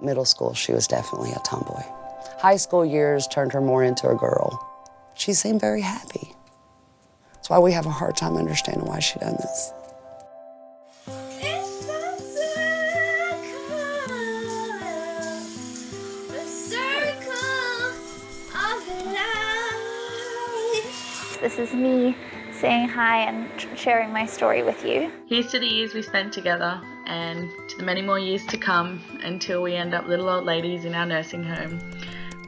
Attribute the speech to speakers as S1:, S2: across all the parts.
S1: Middle school, she was definitely a tomboy. High school years turned her more into a girl. She seemed very happy. That's why we have a hard time understanding why she done this.
S2: This is me saying hi and sharing my story with you.
S3: Here's to the years we spent together and to the many more years to come until we end up little old ladies in our nursing home,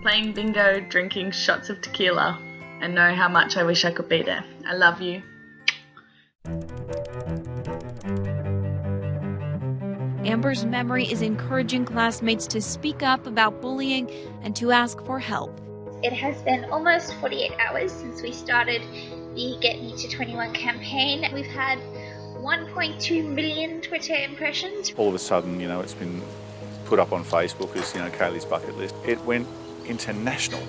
S3: playing bingo, drinking shots of tequila, and know how much I wish I could be there. I love you.
S4: Amber's memory is encouraging classmates to speak up about bullying and to ask for help.
S2: It has been almost 48 hours since we started the Get Me to 21 campaign. We've had 1.2 million Twitter impressions.
S5: All of a sudden, it's been put up on Facebook as, Kayleigh's bucket list. It went international.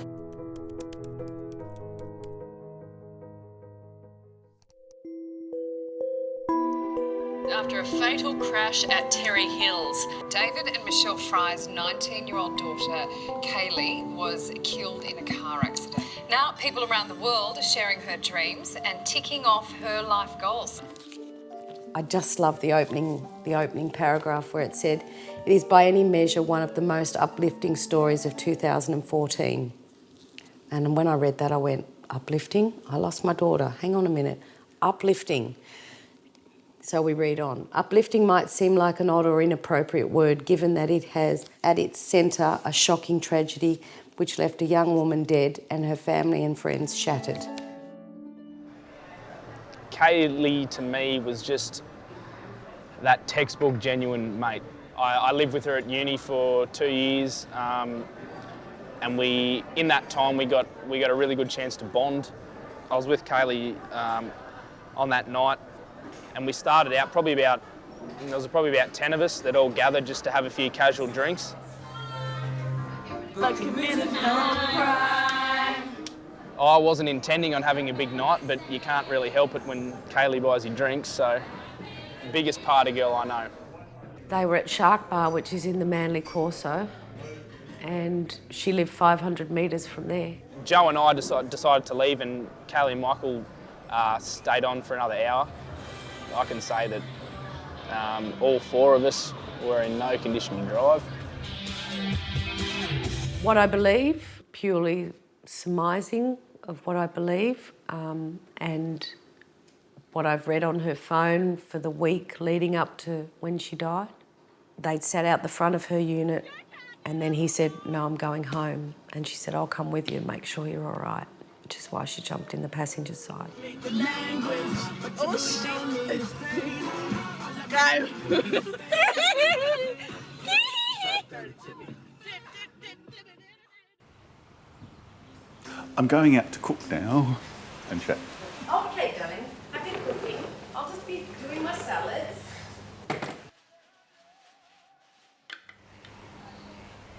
S6: After a fatal crash at Terry Hills, David and Michelle Fry's 19-year-old daughter, Kayleigh, was killed in a car accident. Now, people around the world are sharing her dreams and ticking off her life goals.
S7: I just love the opening paragraph where it said, "It is by any measure one of the most uplifting stories of 2014. And when I read that, I went, uplifting? I lost my daughter. Hang on a minute. Uplifting. So we read on. Uplifting might seem like an odd or inappropriate word, given that it has at its centre a shocking tragedy which left a young woman dead and her family and friends shattered.
S8: Kayleigh, to me, was just that textbook genuine mate. I lived with her at uni for 2 years, and in that time we got a really good chance to bond. I was with Kayleigh on that night, and we started out there was probably about 10 of us that all gathered just to have a few casual drinks. I wasn't intending on having a big night, but you can't really help it when Kayleigh buys you drinks, so biggest party girl I know.
S7: They were at Shark Bar, which is in the Manly Corso, and she lived 500 metres from there.
S8: Joe and I decided to leave, and Kayleigh and Michael stayed on for another hour. I can say that all four of us were in no condition to drive.
S7: What I believe, purely surmising of what I believe, and what I've read on her phone for the week leading up to when she died, they'd sat out the front of her unit, and then he said, "No, I'm going home." And she said, "I'll come with you and make sure you're all right," which is why she jumped in the passenger side.
S9: Go!
S5: I'm going out to cook now and chat.
S7: Okay, darling. I've been cooking. I'll just be doing my salads.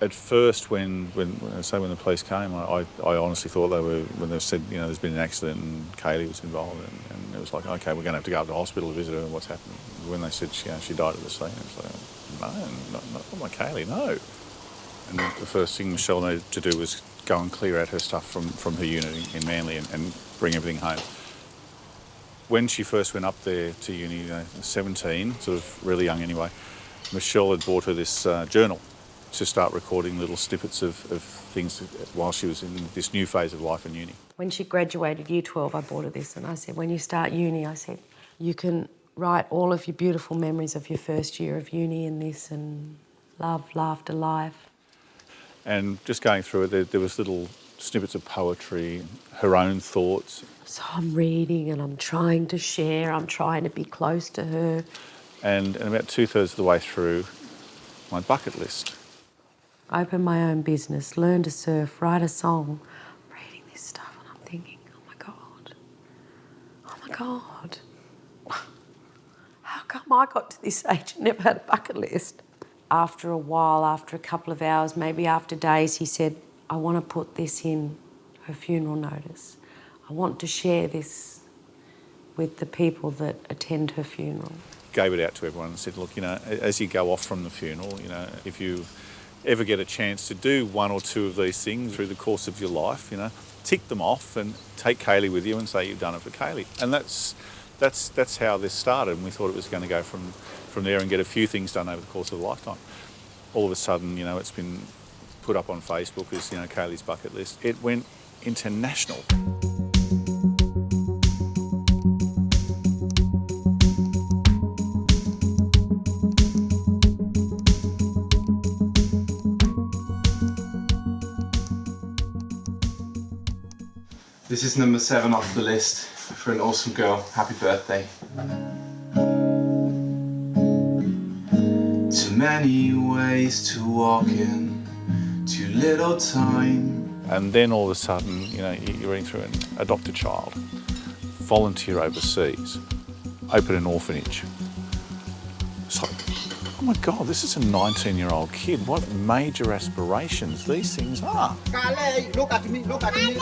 S5: At first, when the police came, I honestly thought when they said, there's been an accident and Kayleigh was involved, and it was like, okay, we're going to have to go up to the hospital to visit her and what's happened. When they said she died at the scene, it was like, no, not my Kayleigh, no. And the first thing Michelle needed to do was go and clear out her stuff from her unit in Manly and bring everything home. When she first went up there to uni, 17, sort of really young anyway, Michelle had bought her this journal to start recording little snippets of things while she was in this new phase of life in uni.
S7: When she graduated year 12, I bought her this, and I said, when you start uni, I said, you can write all of your beautiful memories of your first year of uni in this, and love, laughter, life.
S5: And just going through it, there was little snippets of poetry, her own thoughts.
S7: So I'm reading and I'm trying to share, I'm trying to be close to her.
S5: And about 2/3 of the way through, my bucket list.
S7: Open my own business, learn to surf, write a song. I'm reading this stuff and I'm thinking, oh my God. How come I got to this age and never had a bucket list? After a while, after a couple of hours, maybe after days, he said, I want to put this in her funeral notice. I want to share this with the people that attend her funeral.
S5: Gave it out to everyone and said, look, as you go off from the funeral, if you ever get a chance to do one or two of these things through the course of your life, you know, tick them off and take Kayleigh with you and say you've done it for Kayleigh. And that's how this started, and we thought it was going to go from there and get a few things done over the course of a lifetime. All of a sudden, you know, it's been put up on Facebook as, you know, Kayleigh's bucket list. It went international.
S9: This is number 7 off the list for an awesome girl. Happy birthday. Too many ways to walk in, too little time.
S5: And then all of a sudden, you know, you're reading through and adopt a child, volunteer overseas, open an orphanage. It's like, oh my God, this is a 19-year-old kid. What major aspirations these things are.
S10: Kaileigh, look at me, look at me.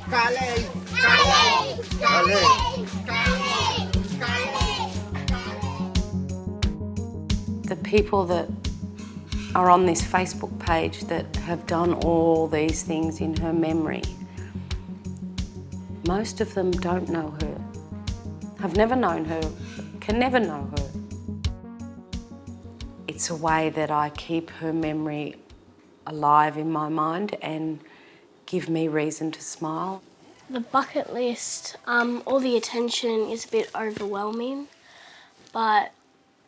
S10: Kaileigh, Kaileigh, Kaileigh, Kaileigh, Kaileigh.
S7: The people that are on this Facebook page that have done all these things in her memory, most of them don't know her, have never known her, can never know her. It's a way that I keep her memory alive in my mind and give me reason to smile.
S11: The bucket list, all the attention is a bit overwhelming, but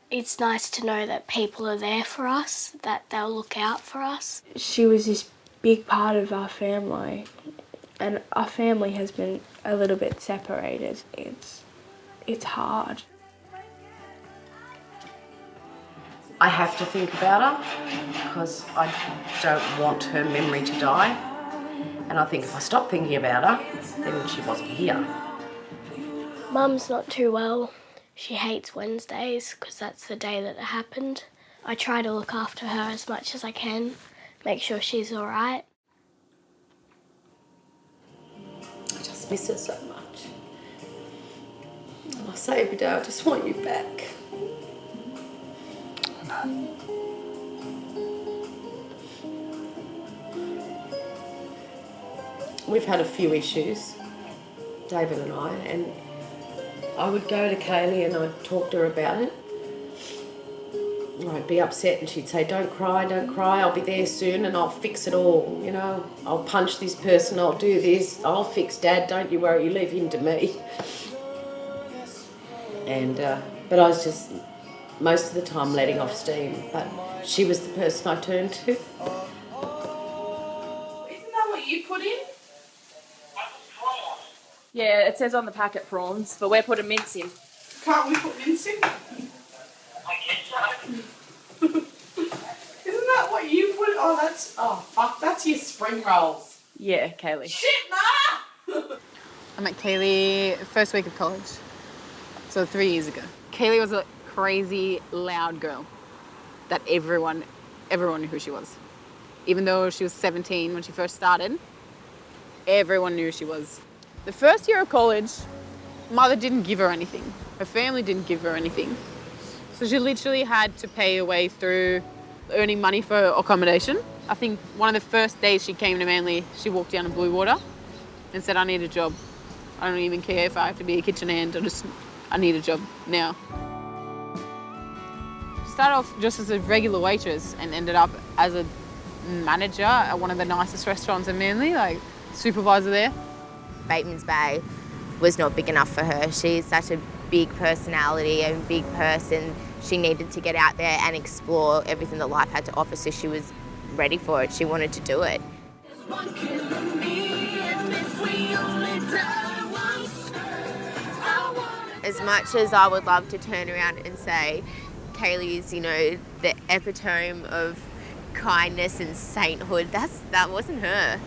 S11: it's nice to know that people are there for us, that they'll look out for us.
S12: She was this big part of our family, and our family has been a little bit separated. It's hard.
S7: I have to think about her because I don't want her memory to die. And I think if I stop thinking about her, then she wasn't here.
S11: Mum's not too well. She hates Wednesdays because that's the day that it happened. I try to look after her as much as I can, make sure she's all right.
S7: I just miss her so much. And I say every day, I just want you back. We've had a few issues, David and I would go to Kayleigh and I'd talk to her about it. I'd be upset and she'd say, don't cry, I'll be there soon and I'll fix it all, you know. I'll punch this person, I'll do this, I'll fix Dad, don't you worry, you leave him to me. And, but I was just, most of the time letting off steam, but she was the person I turned to.
S3: Isn't that what you put in? Yeah, it says on the packet prawns, but we're putting mince in.
S10: Can't we put mince in? I guess so. Isn't that what you put? Oh fuck, that's your spring rolls.
S3: Yeah, Kayleigh.
S10: Shit, nah!
S6: I met Kayleigh first week of college, so 3 years ago. Kayleigh was a crazy, loud girl that everyone knew who she was. Even though she was 17 when she first started, everyone knew who she was. The first year of college, mother didn't give her anything. Her family didn't give her anything. So she literally had to pay her way through earning money for accommodation. I think one of the first days she came to Manly, she walked down to Blue Water and said, I need a job. I don't even care if I have to be a kitchen hand, I need a job now. She started off just as a regular waitress and ended up as a manager at one of the nicest restaurants in Manly, like supervisor there.
S13: Bateman's Bay was not big enough for her. She's such a big personality and big person. She needed to get out there and explore everything that life had to offer, so she was ready for it. She wanted to do it. As much as I would love to turn around and say Kayleigh is, you know, the epitome of kindness and sainthood, that wasn't her.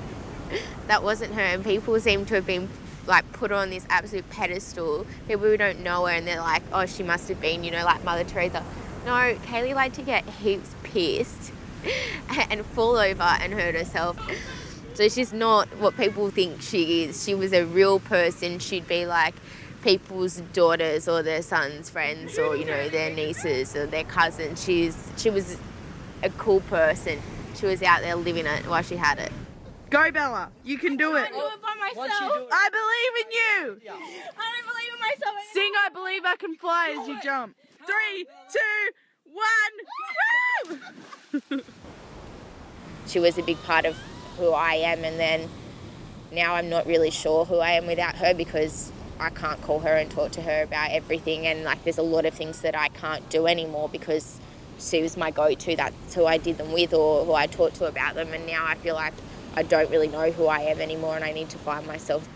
S13: That wasn't her, and people seem to have been like put on this absolute pedestal. People who don't know her and they're like, oh, she must have been, you know, like Mother Teresa. No, Kayleigh liked to get heaps pissed and fall over and hurt herself. So she's not what people think she is. She was a real person. She'd be like people's daughters or their sons' friends, or, you know, their nieces or their cousins. She was a cool person. She was out there living it while she had it.
S10: Go, Bella. You can do it.
S11: I do it by myself.
S10: I believe in you.
S11: I don't believe in myself anymore.
S10: Sing I Believe I Can Fly as you jump. 3, 2, 1, woo!
S13: She was a big part of who I am, and then now I'm not really sure who I am without her because I can't call her and talk to her about everything, and like there's a lot of things that I can't do anymore because she was my go-to. That's who I did them with or who I talked to about them, and now I feel like I don't really know who I am anymore and I need to find myself.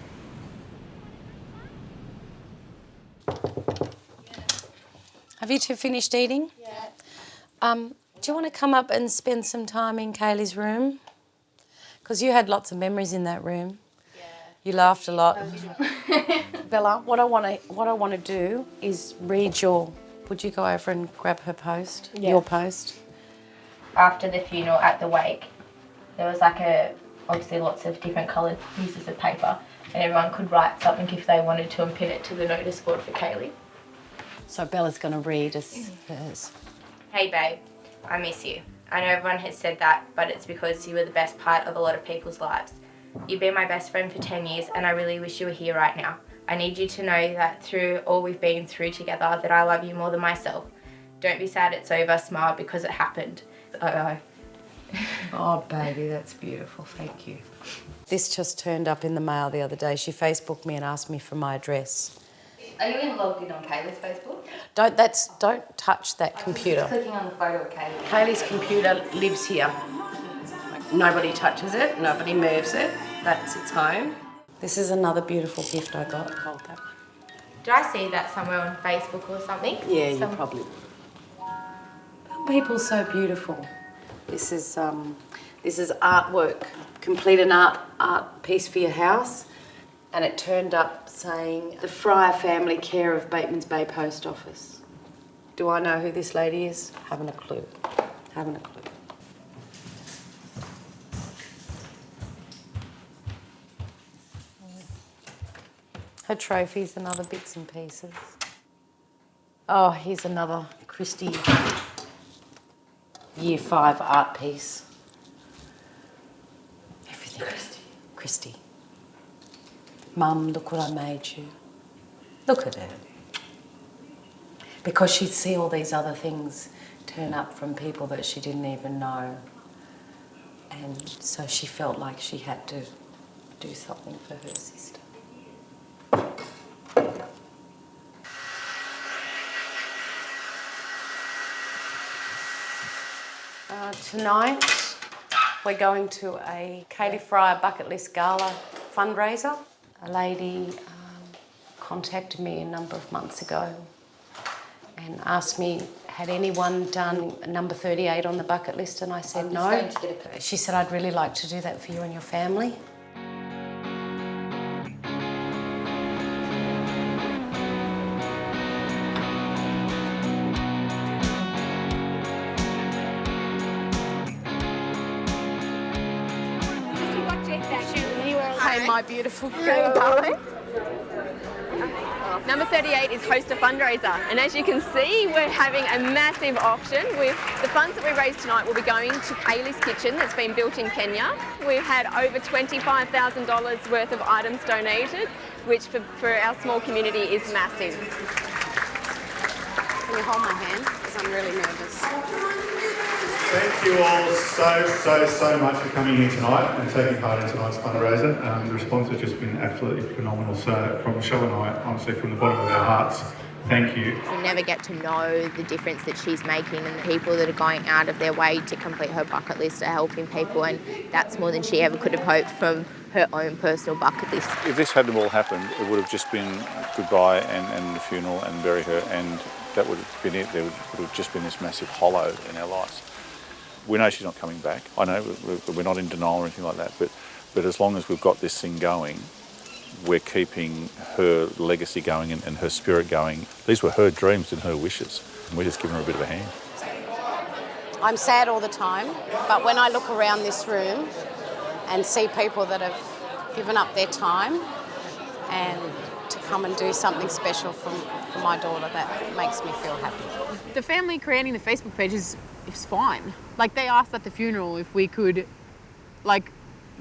S7: Have you two finished eating? Yeah. Do you want to come up and spend some time in Kayleigh's room? Because you had lots of memories in that room. Yeah. You laughed a lot. Bella, what I want to do is read your. Would you go over and grab her post? Yeah. Your post.
S13: After the funeral at the wake, there was obviously lots of different coloured pieces of paper, and everyone could write something if they wanted to and pin it to the notice board for Kayleigh.
S7: So Bella's going to read us hers.
S13: Hey babe, I miss you. I know everyone has said that, but it's because you were the best part of a lot of people's lives. You've been my best friend for 10 years and I really wish you were here right now. I need you to know that through all we've been through together that I love you more than myself. Don't be sad it's over, smile because it happened.
S7: Oh baby, that's beautiful, thank you. This just turned up in the mail the other day. She Facebooked me and asked me for my address.
S13: Are you logged in on Kayleigh's Facebook?
S7: Don't touch that computer.
S13: I'm just clicking on the photo of Kayleigh.
S7: Kayleigh's computer lives here. Nobody touches it, nobody moves it. That's its home. This is another beautiful gift I got. Hold that.
S13: Did I see that somewhere on Facebook or something?
S7: Yeah, you probably. People so beautiful. This is artwork. Complete an art piece for your house. And it turned up saying, the Fryer family care of Bateman's Bay Post Office. Do I know who this lady is? Haven't a clue. Haven't a clue. Her trophies and other bits and pieces. Oh, here's another Christy Year 5 art piece. Everything Christy. Mum, look what I made you. Look at her. Because she'd see all these other things turn up from people that she didn't even know. And so she felt like she had to do something for her sister. Tonight, we're going to a Kaileigh Fryer bucket list gala fundraiser. A lady contacted me a number of months ago and asked me, had anyone done number 38 on the bucket list? And I said no. She said, I'd really like to do that for you and your family. Hey, my beautiful girl.
S14: Number 38 is host a fundraiser, and as you can see, we're having a massive auction. The funds that we raised tonight will be going to Kayleigh's kitchen that's been built in Kenya. We've had over $25,000 worth of items donated, which for our small community is massive.
S7: Can you hold my hand? Because I'm really nervous.
S15: Thank you all so much for coming here tonight and taking part in tonight's fundraiser. The response has just been absolutely phenomenal. So from Michelle and I, honestly, from the bottom of our hearts, thank you.
S13: You never get to know the difference that she's making and the people that are going out of their way to complete her bucket list are helping people, and that's more than she ever could have hoped from her own personal bucket list.
S5: If this hadn't all happened, it would have just been goodbye and the funeral and bury her, and that would have been it. There would have just been this massive hollow in our lives. We know she's not coming back. I know we're not in denial or anything like that, but as long as we've got this thing going, we're keeping her legacy going and her spirit going. These were her dreams and her wishes, and we're just giving her a bit of a hand.
S7: I'm sad all the time, but when I look around this room and see people that have given up their time and to come and do something special for my daughter, that makes me feel happy.
S14: The family creating the Facebook page is
S16: it's fine. Like, they asked at the funeral if we could, like,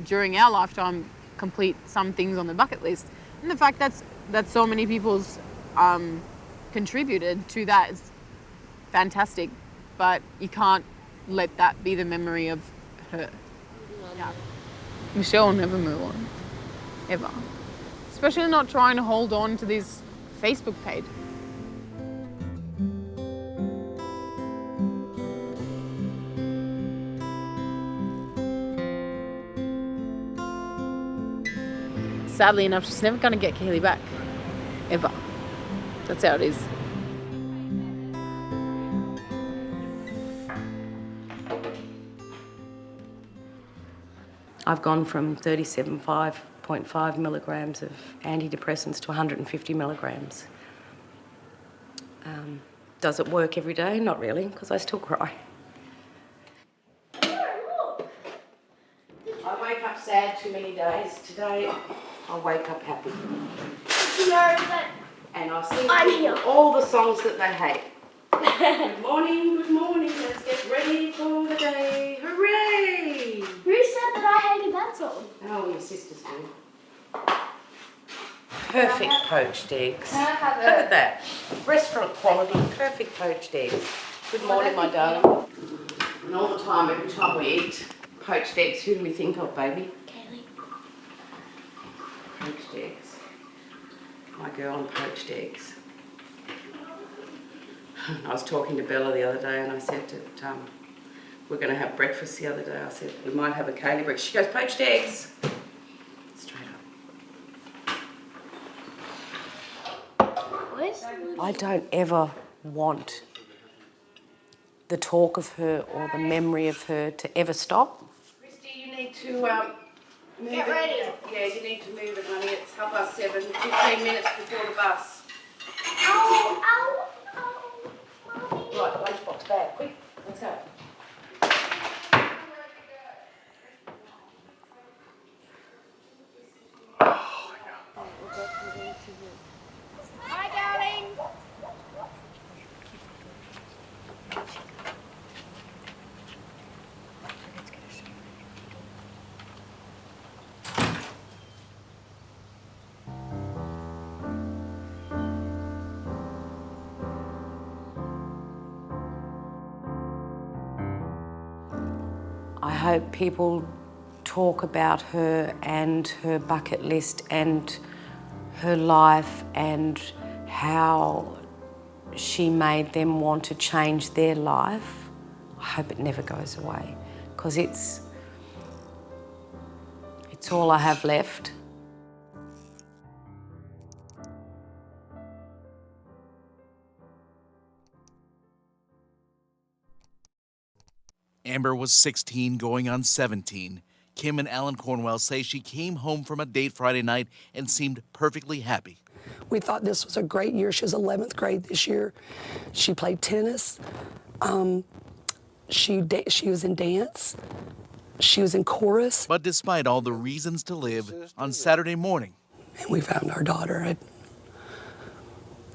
S16: during our lifetime, complete some things on the bucket list. And the fact that so many people's contributed to that is fantastic, but you can't let that be the memory of her. Yeah. Michelle will never move on, ever. Especially not trying to hold on to this Facebook page. Sadly enough, she's never going to get Kayleigh back, ever. That's how it is.
S7: I've gone from 37.5 milligrams of antidepressants to 150 milligrams. Does it work every day? Not really, because I still cry. I wake up sad too many days. Today, I wake up happy.
S11: You know that
S7: and I sing
S11: I'm here.
S7: all the songs that they hate. Good morning, let's get ready for the day. Hooray!
S11: Who said that I hated that song?
S7: Oh, your sisters do. Perfect poached eggs.
S11: Can I have
S7: Look at that. Restaurant quality, perfect poached eggs. Good morning, my darling. And all the time, every time we eat poached eggs, who do we think of, baby?
S11: Kayleigh.
S7: Poached eggs. My girl and poached eggs. I was talking to Bella the other day and I said that we're going to have breakfast the other day. I said, we might have a Kayleigh breakfast. She goes, poached eggs. Straight up. I don't ever want the talk of her or the memory of her to ever stop. Christy, you need to move
S11: Get ready.
S7: Yeah, you need to move it, honey. It's 7:30, 15 minutes before the bus.
S11: Ow, ow.
S7: Right, lunchbox bag, quick, let's go.
S11: Hi, darling.
S7: I hope people talk about her and her bucket list and her life and how she made them want to change their life. I hope it never goes away, because it's all I have left.
S17: Amber was 16 going on 17. Kim and Alan Cornwell say she came home from a date Friday night and seemed perfectly happy.
S1: We thought this was a great year. She was 11th grade this year. She played tennis. She was in dance. She was in chorus.
S17: But despite all the reasons to live, on Saturday morning,
S1: and we found our daughter had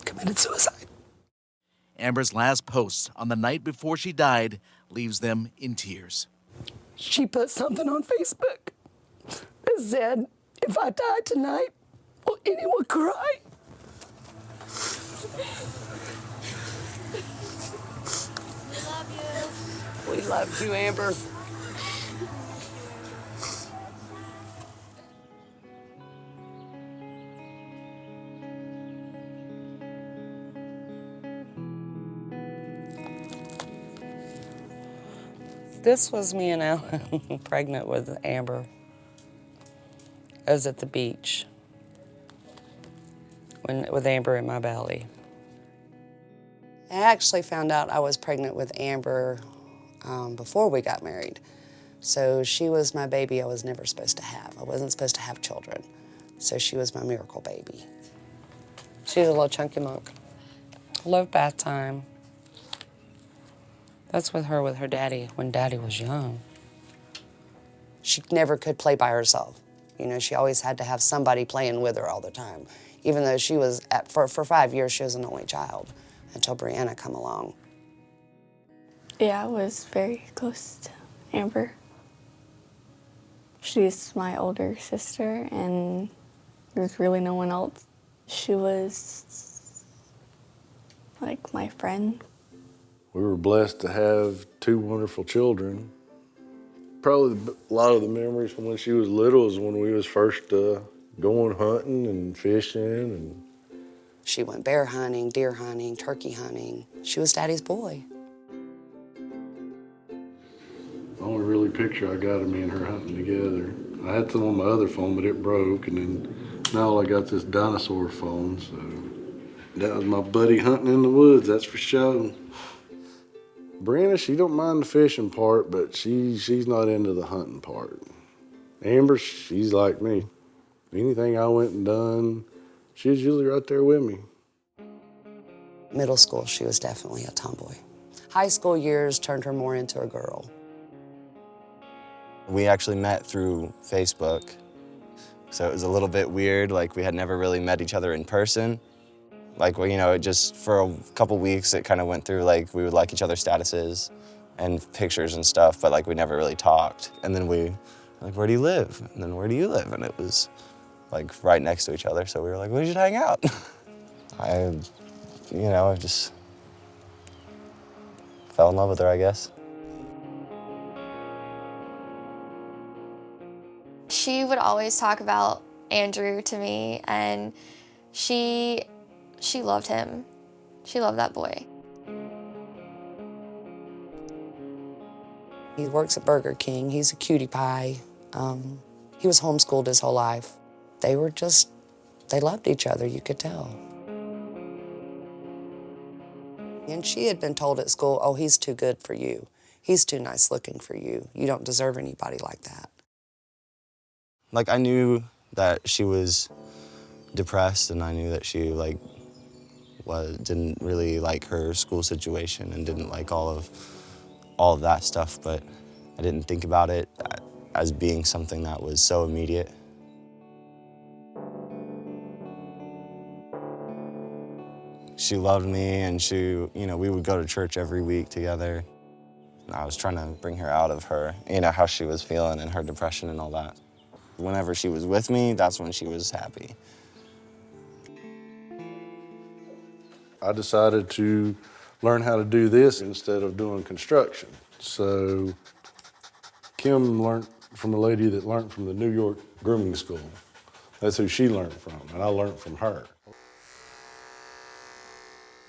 S1: committed suicide.
S17: Amber's last post on the night before she died leaves them in tears.
S1: She put something on Facebook that said, "If I die tonight, will anyone cry?" We love you, Amber. This was me and Alan pregnant with Amber. I was at the beach with Amber in my belly. I actually found out I was pregnant with Amber before we got married. So she was my baby I was never supposed to have. I wasn't supposed to have children. So she was my miracle baby. She's a little chunky monk. Loved bath time. That's with her daddy when daddy was young. She never could play by herself. You know, she always had to have somebody playing with her all the time. Even though she was, for 5 years, she was an only child until Brianna come along.
S12: Yeah, I was very close to Amber. She's my older sister, and there's really no one else. She was like my friend.
S18: We were blessed to have 2 wonderful children. Probably a lot of the memories from when she was little is when we was first going hunting and fishing. And
S1: she went bear hunting, deer hunting, turkey hunting. She was Daddy's boy.
S18: The only really picture I got of me and her hunting together. I had some on my other phone, but it broke, and then now I got this dinosaur phone, so that was my buddy hunting in the woods, that's for sure. Brianna, she don't mind the fishing part, but she's not into the hunting part. Amber, she's like me. Anything I went and done, she's usually right there with me.
S1: Middle school, she was definitely a tomboy. High school years turned her more into a girl.
S19: We actually met through Facebook, so it was a little bit weird, like we had never really met each other in person. Like, well, you know, it just, for a couple weeks, it kind of went through, like, we would like each other's statuses and pictures and stuff, but, like, we never really talked. And then we, like, where do you live? And then where do you live? And it was, like, right next to each other, so we were like, we should hang out. I just fell in love with her, I guess.
S20: She would always talk about Andrew to me, and she loved him. She loved that boy.
S1: He works at Burger King. He's a cutie pie. He was homeschooled his whole life. They loved each other, you could tell. And she had been told at school, oh, he's too good for you. He's too nice looking for you. You don't deserve anybody like that.
S19: Like, I knew that she was depressed, and I knew that she, like, didn't really like her school situation and didn't like all of that stuff, but I didn't think about it as being something that was so immediate. She loved me, and we would go to church every week together. I was trying to bring her out of her, how she was feeling and her depression and all that. Whenever she was with me, that's when she was happy.
S18: I decided to learn how to do this instead of doing construction. So Kim learned from a lady that learned from the New York grooming school. That's who she learned from, and I learned from her.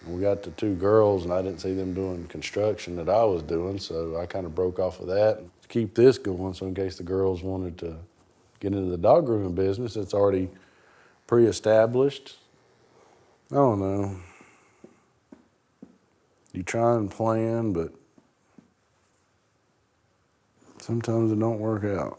S18: We got the 2 girls, and I didn't see them doing construction that I was doing, so I kind of broke off of that to keep this going, so in case the girls wanted to get into the dog grooming business, it's already pre-established. I don't know. You try and plan, but sometimes it don't work out.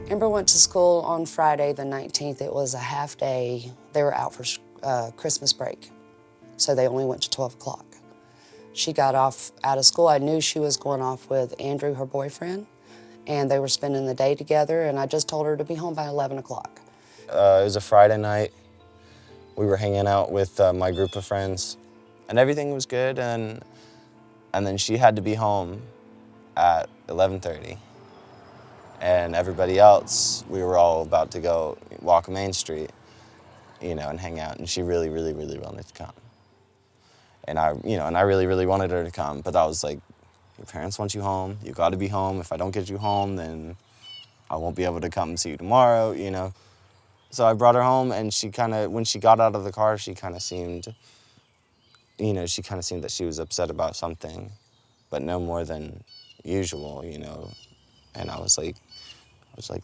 S1: Amber went to school on Friday the 19th. It was a half day. They were out for Christmas break, so they only went to 12 o'clock. She got off out of school. I knew she was going off with Andrew, her boyfriend, and they were spending the day together, and I just told her to be home by 11 o'clock.
S19: It was a Friday night. We were hanging out with my group of friends, and everything was good, and then she had to be home at 11:30. And everybody else, we were all about to go walk Main Street, and hang out, and she really, really, really wanted to come. And I really, really wanted her to come, but I was like, your parents want you home, you gotta be home. If I don't get you home, then I won't be able to come and see you tomorrow, So I brought her home, and when she got out of the car, she kind of seemed that she was upset about something, but no more than usual, And I was like,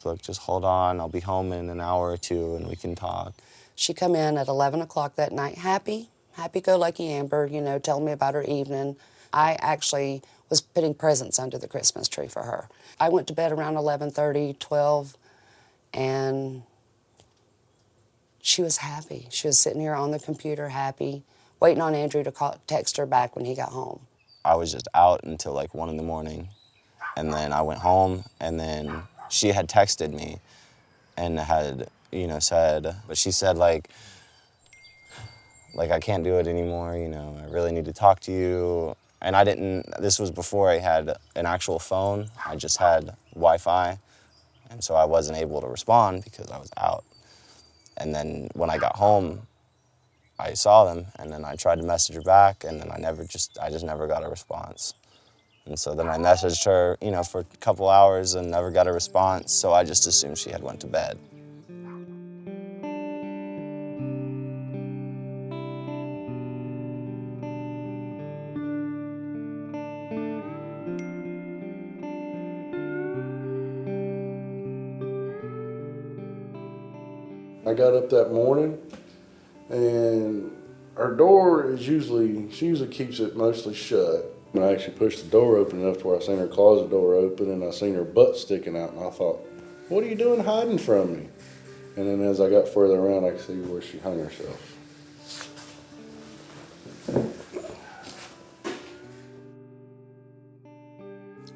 S19: look, just hold on. I'll be home in an hour or 2, and we can talk.
S1: She come in at 11 o'clock that night, happy-go-lucky Amber, telling me about her evening. I actually was putting presents under the Christmas tree for her. I went to bed around 11:30, 12, and she was happy. She was sitting here on the computer happy, waiting on Andrew to text her back when he got home.
S19: I was just out until like 1 in the morning, and then I went home, and then she had texted me and had said, but she said like I can't do it anymore, I really need to talk to you. And this was before I had an actual phone. I just had Wi-Fi, and so I wasn't able to respond because I was out. And then when I got home, I saw them, and then I tried to message her back, and then I just never got a response. And so then I messaged her, for a couple hours and never got a response, so I just assumed she had went to bed.
S18: I got up that morning, and her door she usually keeps it mostly shut. And I actually pushed the door open enough to where I seen her closet door open, and I seen her butt sticking out, and I thought, what are you doing hiding from me? And then as I got further around, I could see where she hung herself.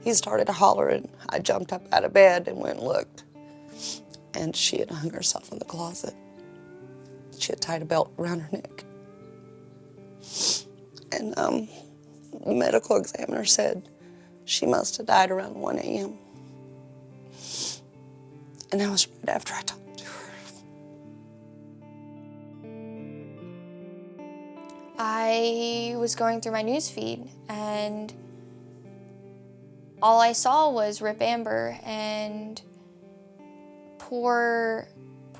S1: He started hollering. I jumped up out of bed and went and looked. And she had hung herself in the closet. She had tied a belt around her neck. And the medical examiner said she must have died around 1 a.m. And that was right after I talked to her.
S20: I was going through my news feed, and all I saw was Rip Amber, and poor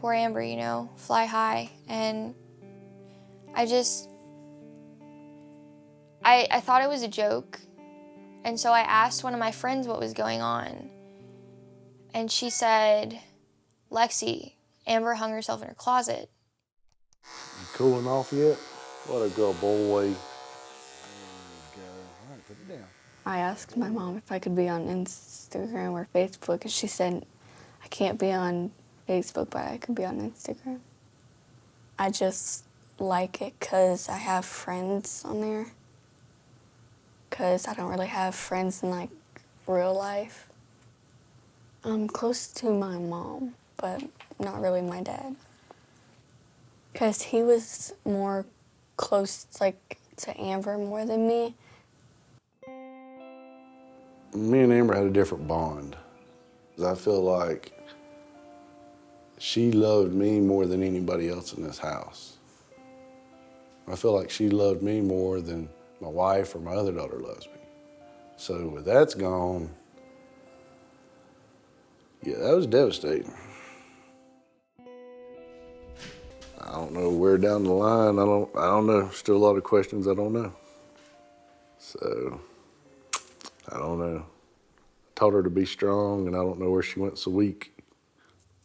S20: Amber, fly high. And I thought it was a joke. And so I asked one of my friends what was going on. And she said, Lexi, Amber hung herself in her closet.
S18: You cooling off yet? What a good boy.
S12: I asked my mom if I could be on Instagram or Facebook, and she said, I can't be on Facebook, but I could be on Instagram. I just like it because I have friends on there, because I don't really have friends in, real life. I'm close to my mom, but not really my dad, because he was more close, to Amber more than me.
S18: Me and Amber had a different bond. I feel like she loved me more than anybody else in this house. I feel like she loved me more than my wife or my other daughter loves me. So with that's gone, yeah, that was devastating. I don't know where down the line. I don't know. Still a lot of questions I don't know. So I don't know. I told her to be strong, and I don't know where she went so weak.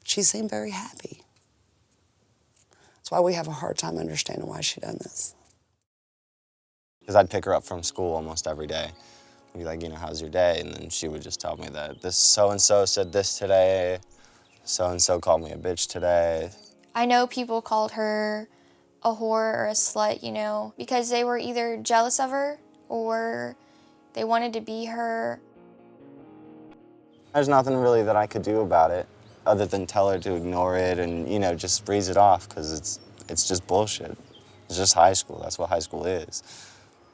S1: She seemed very happy. That's why we have a hard time understanding why she done this.
S19: Because I'd pick her up from school almost every day. I'd be like, how's your day? And then she would just tell me that this so-and-so said this today, so-and-so called me a bitch today.
S20: I know people called her a whore or a slut, because they were either jealous of her or they wanted to be her.
S19: There's nothing really that I could do about it other than tell her to ignore it and, just breeze it off, because it's just bullshit. It's just high school. That's what high school is.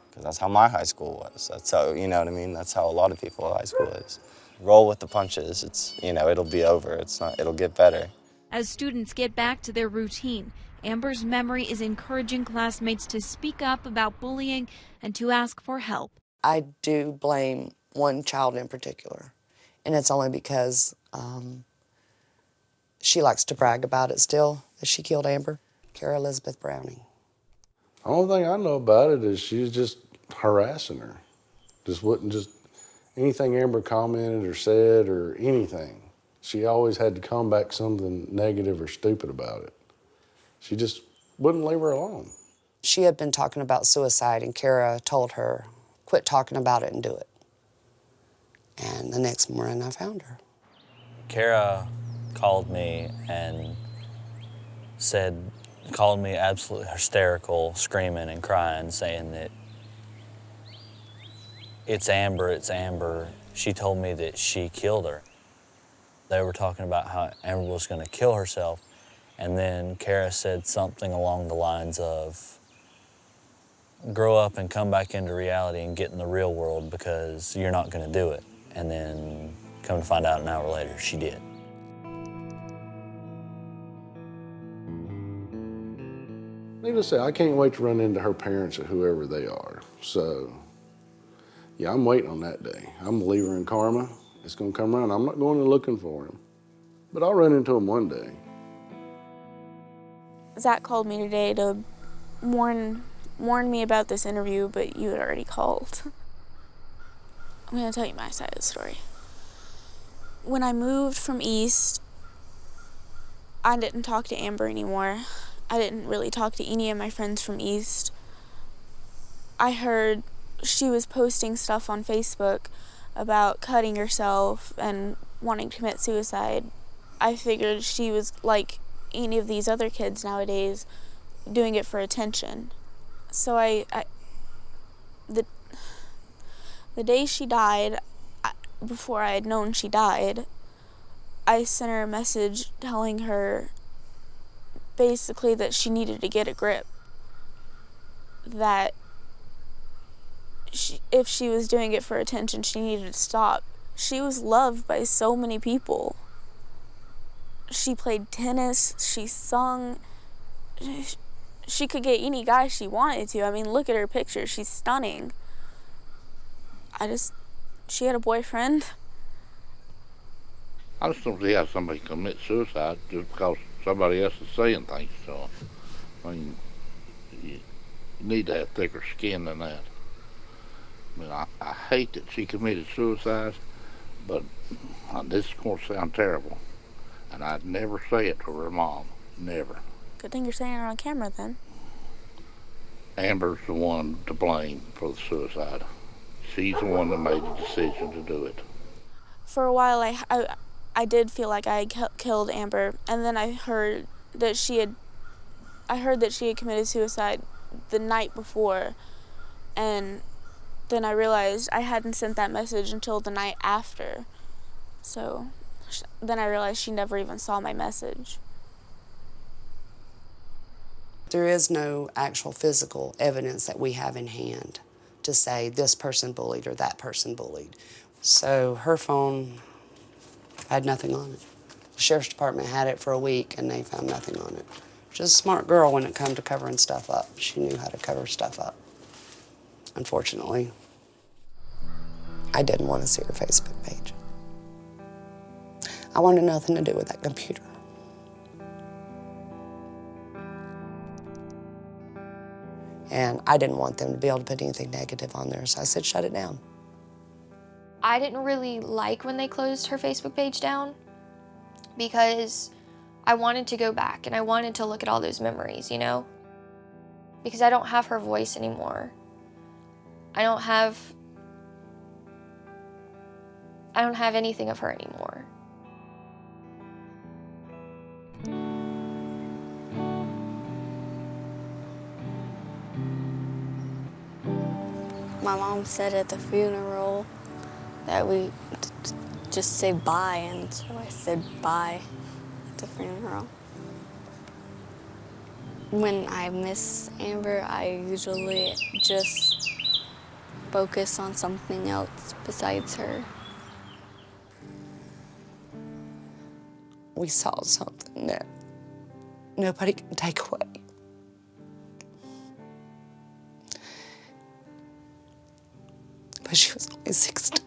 S19: Because that's how my high school was. That's how, that's how a lot of people at high school is. Roll with the punches. It'll be over. It'll get better.
S4: As students get back to their routine, Amber's memory is encouraging classmates to speak up about bullying and to ask for help.
S1: I do blame one child in particular, and it's only because she likes to brag about it still, that she killed Amber. Kara Elizabeth Browning.
S18: The only thing I know about it is she's just harassing her. Just anything Amber commented or said or anything. She always had to come back something negative or stupid about it. She just wouldn't leave her alone.
S1: She had been talking about suicide, and Kara told her, quit talking about it and do it. And the next morning I found her.
S21: Kara called me and called me absolutely hysterical, screaming and crying, saying that it's Amber, it's Amber. She told me that she killed her. They were talking about how Amber was going to kill herself, And then Kara said something along the lines of, grow up and come back into reality and get in the real world because you're not going to do it. And then come to find out an hour later, she did.
S18: Needless to say, I can't wait to run into her parents or whoever they are. So, yeah, I'm waiting on that day. I'm a believer in karma. It's going to come around. I'm not going and looking for him, but I'll run into him one day.
S2: Zach called me today to warn me about this interview, but you had already called. I'm going to tell you my side of the story. When I moved from East, I didn't talk to Amber anymore. I didn't really talk to any of my friends from East. I heard she was posting stuff on Facebook about cutting herself and wanting to commit suicide. I figured she was like any of these other kids nowadays, doing it for attention. So the day she died, before I had known she died, I sent her a message telling her basically that she needed to get a grip. That if she was doing it for attention, she needed to stop. She was loved by so many people. She played tennis, she sung, she could get any guy she wanted to. I mean, look at her picture, she's stunning. She had a boyfriend.
S22: I just don't see how somebody commits suicide just because somebody else is saying things to them. I mean, you need to have thicker skin than that. I mean, I hate that she committed suicide, but this is going to sound terrible, and I'd never say it to her mom, never.
S2: Good thing you're saying it on camera then.
S22: Amber's the one to blame for the suicide. She's the one that made the decision to do it.
S2: For a while, I did feel like I had killed Amber, and then I heard that she had committed suicide the night before, and then I realized I hadn't sent that message until the night after. So then I realized she never even saw my message.
S1: There is no actual physical evidence that we have in hand to say this person bullied or that person bullied. So her phone had nothing on it. The sheriff's department had it for a week and they found nothing on it. She's a smart girl when it come to covering stuff up. She knew how to cover stuff up. Unfortunately, I didn't want to see her Facebook page. I wanted nothing to do with that computer. And I didn't want them to be able to put anything negative on there, so I said, shut it down.
S20: I didn't really like when they closed her Facebook page down because I wanted to go back and I wanted to look at all those memories, you know? Because I don't have her voice anymore. I don't have anything of her anymore.
S12: My mom said at the funeral that we just say bye, and so I said bye at the funeral. When I miss Amber, I usually just focus on something else besides her.
S1: We saw something that nobody can take away. But she was only 16.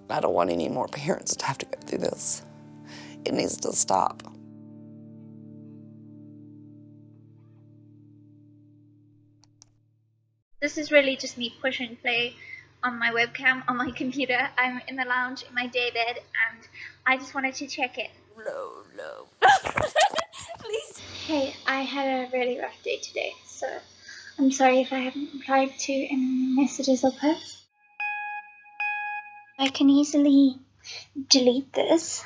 S1: I don't want any more parents to have to go through this. It needs to stop.
S23: This is really just me pushing play on my webcam on my computer. I'm in the lounge in my daybed and I just wanted to check in. No. Please. Hey, I had a really rough day today, so I'm sorry if I haven't replied to any messages or posts. I can easily delete this,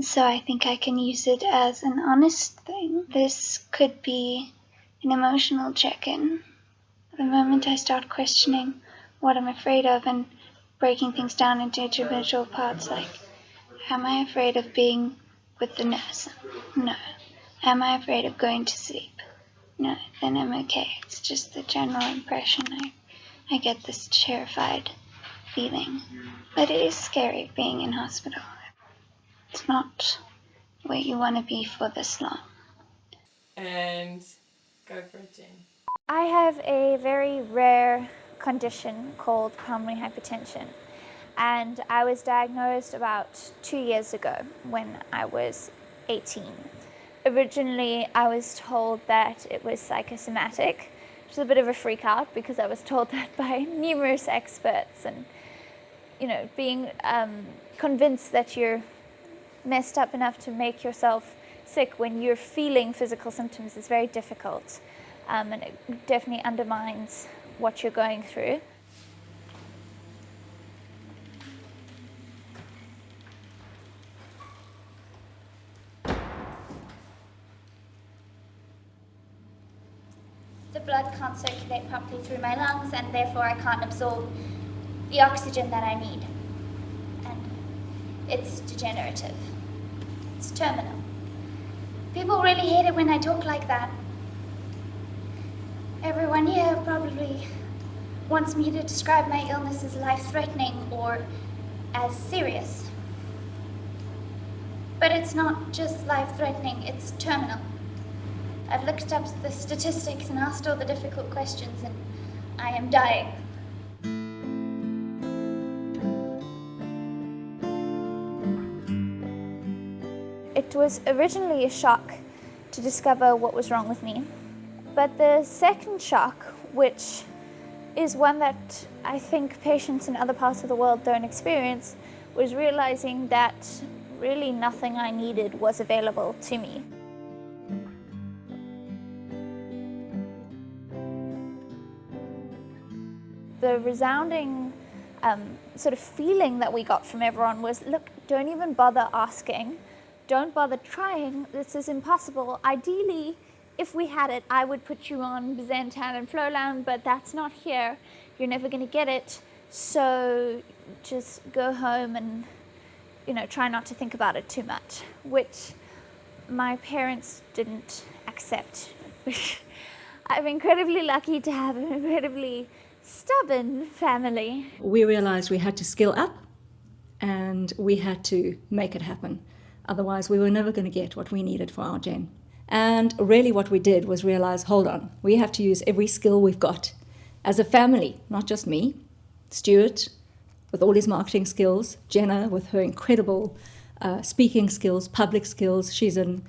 S23: so I think I can use it as an honest thing. This could be an emotional check-in. The moment I start questioning what I'm afraid of and breaking things down into individual parts, like, am I afraid of being with the nurse? No. Am I afraid of going to sleep? No, then I'm okay. It's just the general impression. I get this terrified feeling. But it is scary being in hospital. It's not where you want to be for this long.
S3: And go for it, Jen.
S2: I have a very rare condition called pulmonary hypertension, and I was diagnosed about 2 years ago when I was 18. Originally, I was told that it was psychosomatic, which is a bit of a freak out because I was told that by numerous experts, and being convinced that you're messed up enough to make yourself sick when you're feeling physical symptoms is very difficult, and it definitely undermines what you're going through. The blood can't circulate properly through my lungs, and therefore I can't absorb the oxygen that I need. And it's degenerative. It's terminal. People really hate it when I talk like that. Everyone here probably wants me to describe my illness as life-threatening or as serious. But it's not just life-threatening, it's terminal. I've looked up the statistics and asked all the difficult questions, and I am dying. It was originally a shock to discover what was wrong with me. But the second shock, which is one that I think patients in other parts of the world don't experience, was realizing that really nothing I needed was available to me. The resounding sort of feeling that we got from everyone was, look, don't even bother asking. Don't bother trying. This is impossible. Ideally, if we had it, I would put you on Zentan and Flowland, but that's not here. You're never going to get it. So just go home and, try not to think about it too much, which my parents didn't accept. I'm incredibly lucky to have an incredibly stubborn family.
S8: We realized we had to skill up and we had to make it happen. Otherwise, we were never going to get what we needed for our Jen. And really what we did was realize, hold on, we have to use every skill we've got as a family, not just me, Stuart with all his marketing skills, Jenna with her incredible speaking skills, public skills. She's a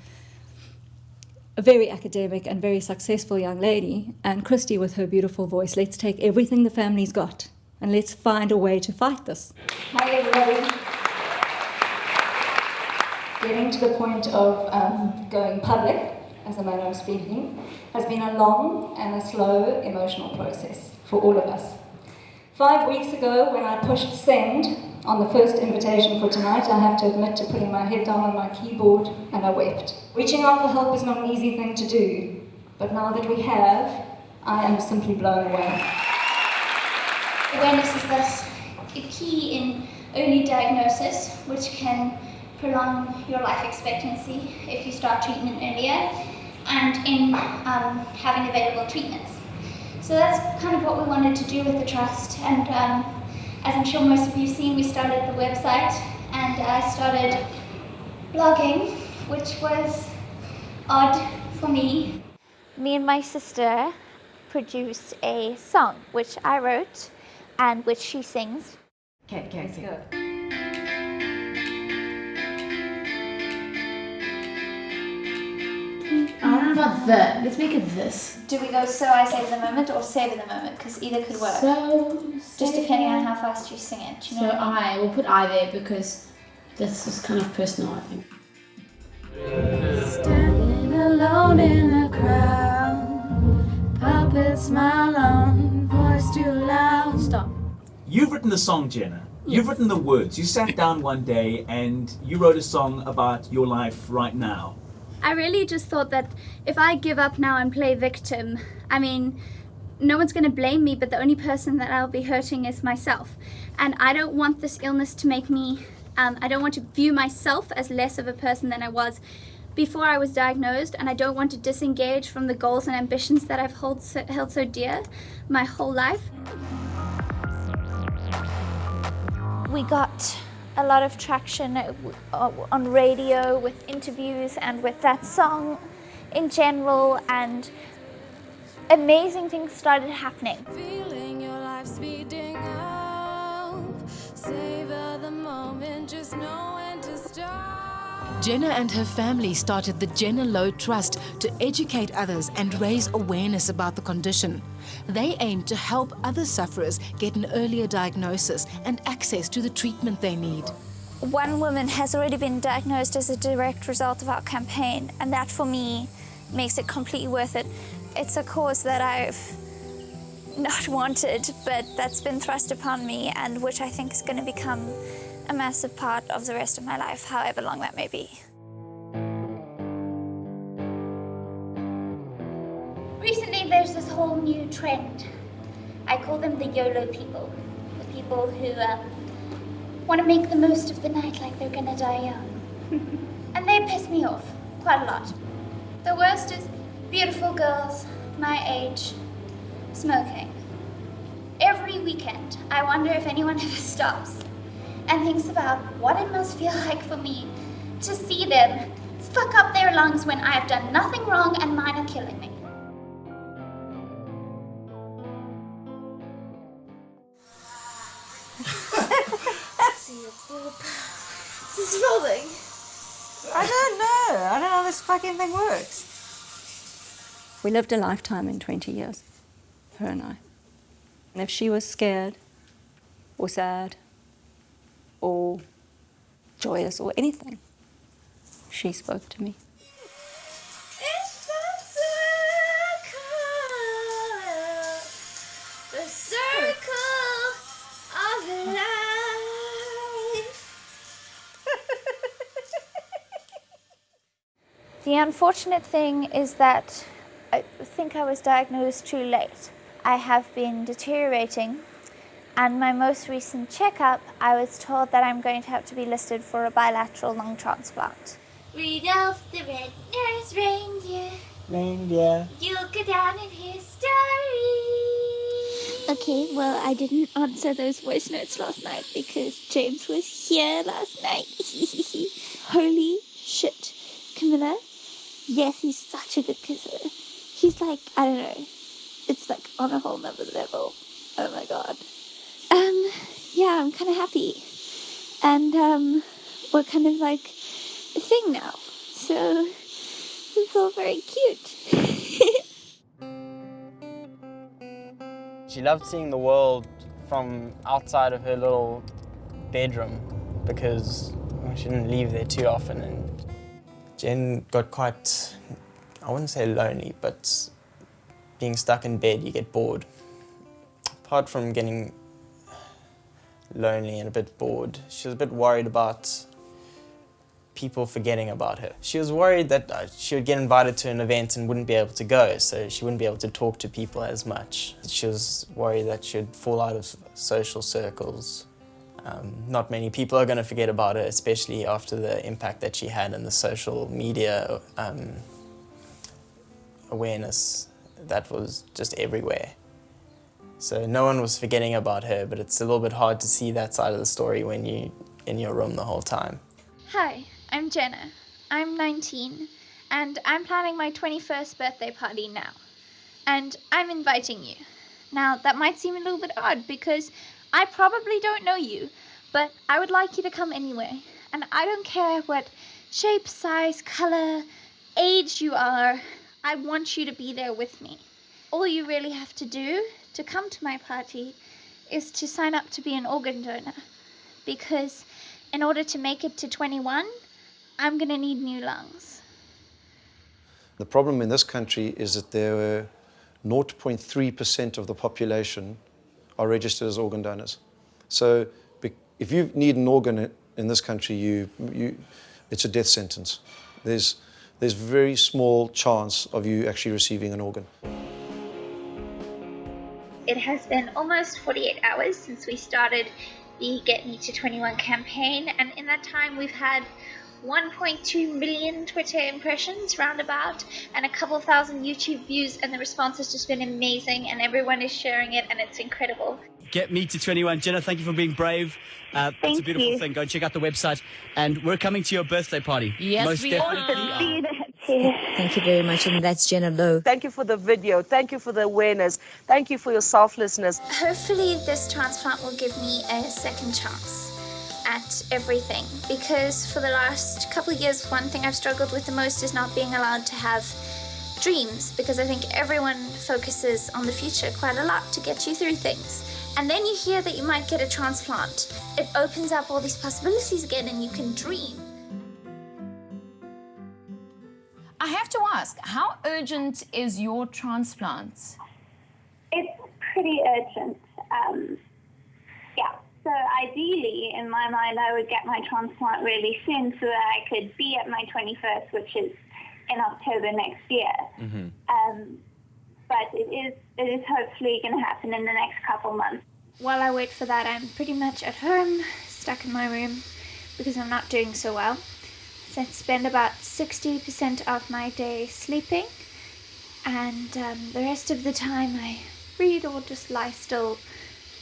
S8: very academic and very successful young lady, and Christy with her beautiful voice. Let's take everything the family's got and let's find a way to fight this. Hi everybody. Getting to the point of going public as a manner of speaking has been a long and a slow emotional process for all of us. 5 weeks ago, when I pushed send on the first invitation for tonight, I have to admit to putting my head down on my keyboard and I wept. Reaching out for help is not an easy thing to do, but now that we have, I am simply blown away.
S2: Awareness is thus a key in early diagnosis, which can prolong your life expectancy if you start treatment earlier, and in having available treatments. So that's kind of what we wanted to do with the trust, and as I'm sure most of you have seen, we started the website and I started blogging, which was odd for me. Me and my sister produced a song which I wrote and which she sings.
S8: Okay, let's go.
S3: What about that? Let's make it this.
S2: Do we go so I save the moment or save in the moment? Because either could work.
S3: So,
S2: just depending on how fast you sing it. Do you know what I mean?
S3: we'll put I there because this is kind of personal, I think.
S9: Standing alone in a crowd, puppet smile on, voice too loud.
S3: Stop.
S24: You've written the song, Jenna. You've written the words. You sat down one day and you wrote a song about your life right now.
S2: I really just thought that if I give up now and play victim, I mean, no one's going to blame me, but the only person that I'll be hurting is myself. And I don't want this illness to make me
S23: I don't want to view myself as less of a person than I was before I was diagnosed, and I don't want to disengage from the goals and ambitions that I've held so dear my whole life.
S6: We got a lot of traction on radio with interviews and with that song in general, and amazing things started happening.
S9: Feeling your life speeding up. Savor the moment, just know when to stop.
S10: Jenna and her family started the Jenna Lowe Trust to educate others and raise awareness about the condition. They aim to help other sufferers get an earlier diagnosis and access to the treatment they need.
S6: One woman has already been diagnosed as a direct result of our campaign, and that for me makes it completely worth it. It's a cause that I've not wanted, but that's been thrust upon me, and which I think is going to become a massive part of the rest of my life, however long that may be.
S23: Recently, there's this whole new trend. I call them the YOLO people. The people who want to make the most of the night like they're gonna die young. And they piss me off quite a lot. The worst is beautiful girls my age smoking. Every weekend, I wonder if anyone ever stops and thinks about what it must feel like for me to see them fuck up their lungs when I've done nothing wrong and mine are killing me.
S6: See your poop. This is rolling.
S8: I don't know. I don't know how this fucking thing works. We lived a lifetime in 20 years, her and I. And if she was scared or sad or joyous or anything, she spoke to me.
S23: The circle of life.
S6: The unfortunate thing is that I think I was diagnosed too late. I have been deteriorating, and my most recent checkup, I was told that I'm going to have to be listed for a bilateral lung transplant.
S23: Rudolph the red-nosed reindeer.
S8: Reindeer.
S23: You'll go down in history.
S6: Okay, well, I didn't answer those voice notes last night because James was here last night. Holy shit. Camilla, yes, he's such a good kisser. He's like, I don't know, it's like on a whole nother level. Oh my god. Yeah, I'm kind of happy. And, we're kind of like a thing now. So, it's all very cute.
S19: She loved seeing the world from outside of her little bedroom because she didn't leave there too often. And Jen got quite, I wouldn't say lonely, but being stuck in bed, you get bored. Apart from getting lonely and a bit bored, she was a bit worried about people forgetting about her. She was worried that she would get invited to an event and wouldn't be able to go, so she wouldn't be able to talk to people as much. She was worried that she'd fall out of social circles. Not many people are going to forget about her, especially after the impact that she had in the social media awareness that was just everywhere. So no one was forgetting about her, but it's a little bit hard to see that side of the story when you're in your room the whole time.
S23: Hi, I'm Jenna. I'm 19, and I'm planning my 21st birthday party now. And I'm inviting you. Now, that might seem a little bit odd because I probably don't know you, but I would like you to come anyway. And I don't care what shape, size, color, age you are. I want you to be there with me. All you really have to do to come to my party is to sign up to be an organ donor. Because in order to make it to 21, I'm going to need new lungs.
S13: The problem in this country is that there were 0.3% of the population are registered as organ donors. So if you need an organ in this country, it's a death sentence. There's very small chance of you actually receiving an organ.
S23: It has been almost 48 hours since we started the Get Me to 21 campaign, and in that time we've had 1.2 million Twitter impressions roundabout and a couple thousand YouTube views, and the response has just been amazing and everyone is sharing it and it's incredible.
S5: Get Me to 21. Jenna, thank you for being brave. It's a beautiful thing. Go and check out the website. And we're coming to your birthday party.
S14: Yes,
S5: Most
S14: we
S5: definitely
S14: are. Thank you very much. And that's Jenna Lowe.
S15: Thank you for the video. Thank you for the awareness. Thank you for your selflessness.
S23: Hopefully this transplant will give me a second chance at everything, because for the last couple of years, one thing I've struggled with the most is not being allowed to have dreams, because I think everyone focuses on the future quite a lot to get you through things. And then you hear that you might get a transplant. It opens up all these possibilities again and you can dream.
S14: I have to ask, how urgent is your transplant?
S23: It's pretty urgent. Yeah. So ideally, in my mind, I would get my transplant really soon so that I could be at my 21st, which is in October next year. But it is hopefully going to happen in the next couple months. While I wait for that, I'm pretty much at home, stuck in my room, because I'm not doing so well. So I spend about 60% of my day sleeping, and the rest of the time I read or just lie still,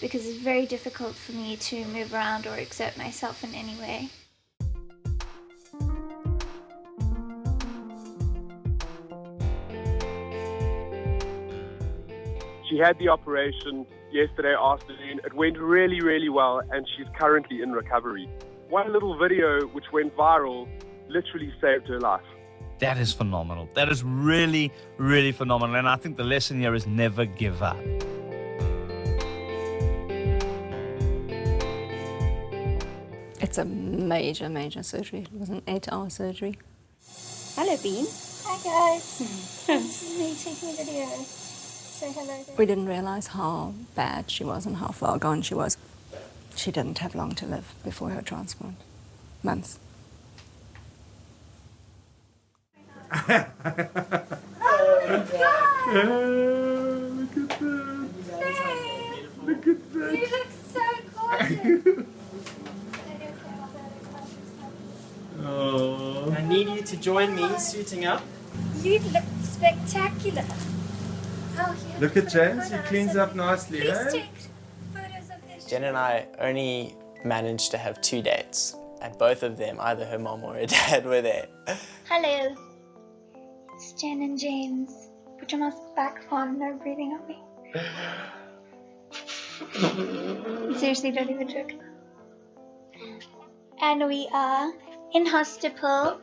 S23: because it's very difficult for me to move around or exert myself in any way.
S16: She had the operation yesterday afternoon. It went really, really well, and she's currently in recovery. One little video which went viral literally saved her life.
S25: That is phenomenal. That is really, really phenomenal. And I think the lesson here is never give up.
S8: It's a major, major surgery. It was an 8-hour surgery.
S23: Hello, Bean. Hi, guys. This is me taking a video. Say hello.
S8: We didn't realize how bad she was and how far gone she was. She didn't have long to live before her transplant. Months.
S16: Look at that. Look at that.
S23: You look so gorgeous.
S16: Oh.
S26: I need you to join me suiting up.
S23: You look spectacular. Oh, yeah.
S16: Look at James, he cleans up nicely,
S23: Please
S16: eh?
S23: take photos of this.
S27: Jen and I only managed to have 2 dates, and both of them, either her mom or her dad, were there.
S23: Hello. It's Jen and James. Put your mask back on. No breathing on me. Seriously, don't even joke. And we are in hospital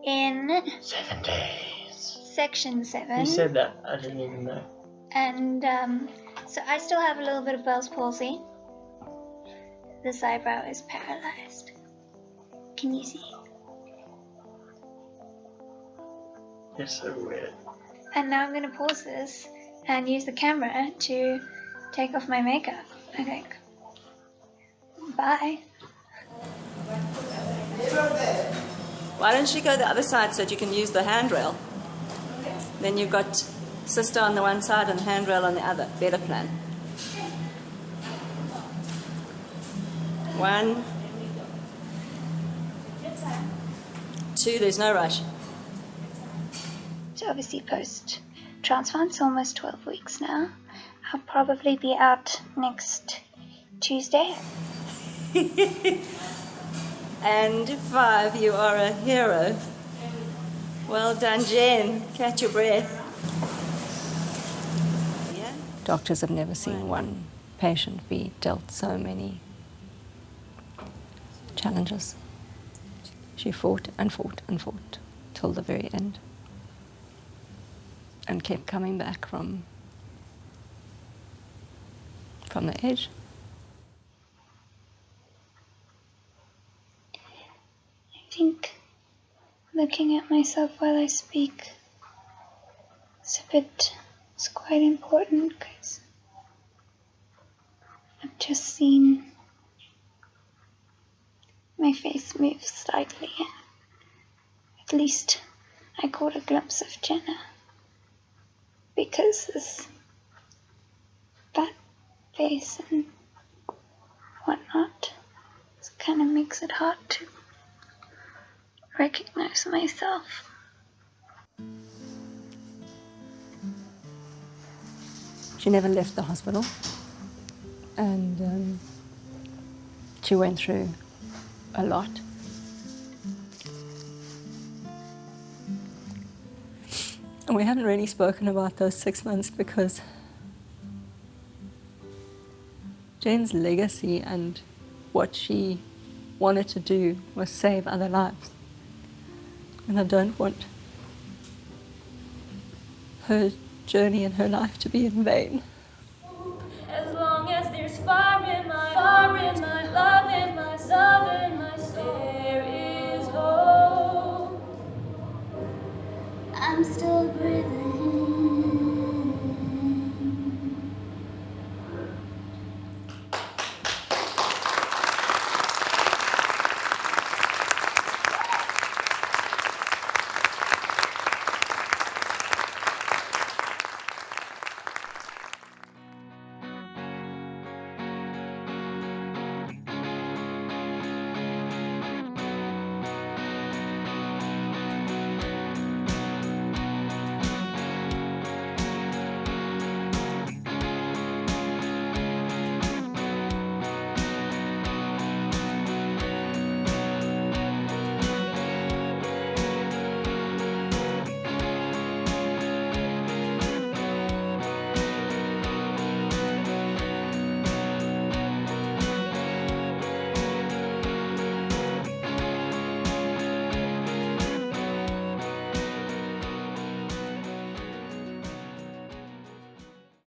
S23: in
S26: 7 days.
S23: section 7.
S26: You said that. I didn't even know.
S23: And so I still have a little bit of Bell's palsy. This eyebrow is paralyzed. Can you see?
S26: You're so weird.
S23: And now I'm going to pause this and use the camera to take off my makeup, I think. Bye.
S8: Why don't you go the other side so that you can use the handrail? Then you've got sister on the one side and handrail on the other. Better plan. 1, 2, there's no rush.
S23: So obviously post-transplant's almost 12 weeks now. I'll probably be out next Tuesday.
S8: And 5, you are a hero. Well done, Jen. Catch your breath. Doctors have never seen one patient be dealt so many challenges. She fought and fought and fought till the very end, and kept coming back from the edge.
S23: I think looking at myself while I speak is quite important, because I've just seen my face move slightly. At least I caught a glimpse of Jenna, because this fat face and
S6: whatnot. So it kind of makes it hard to recognize myself.
S8: She never left the hospital, and she went through a lot. And we haven't really spoken about those 6 months because Jane's legacy and what she wanted to do was save other lives. And I don't want her journey and her life to be in vain.
S9: As long as there's fire in my love in my love in my there is hope. I'm still breathing.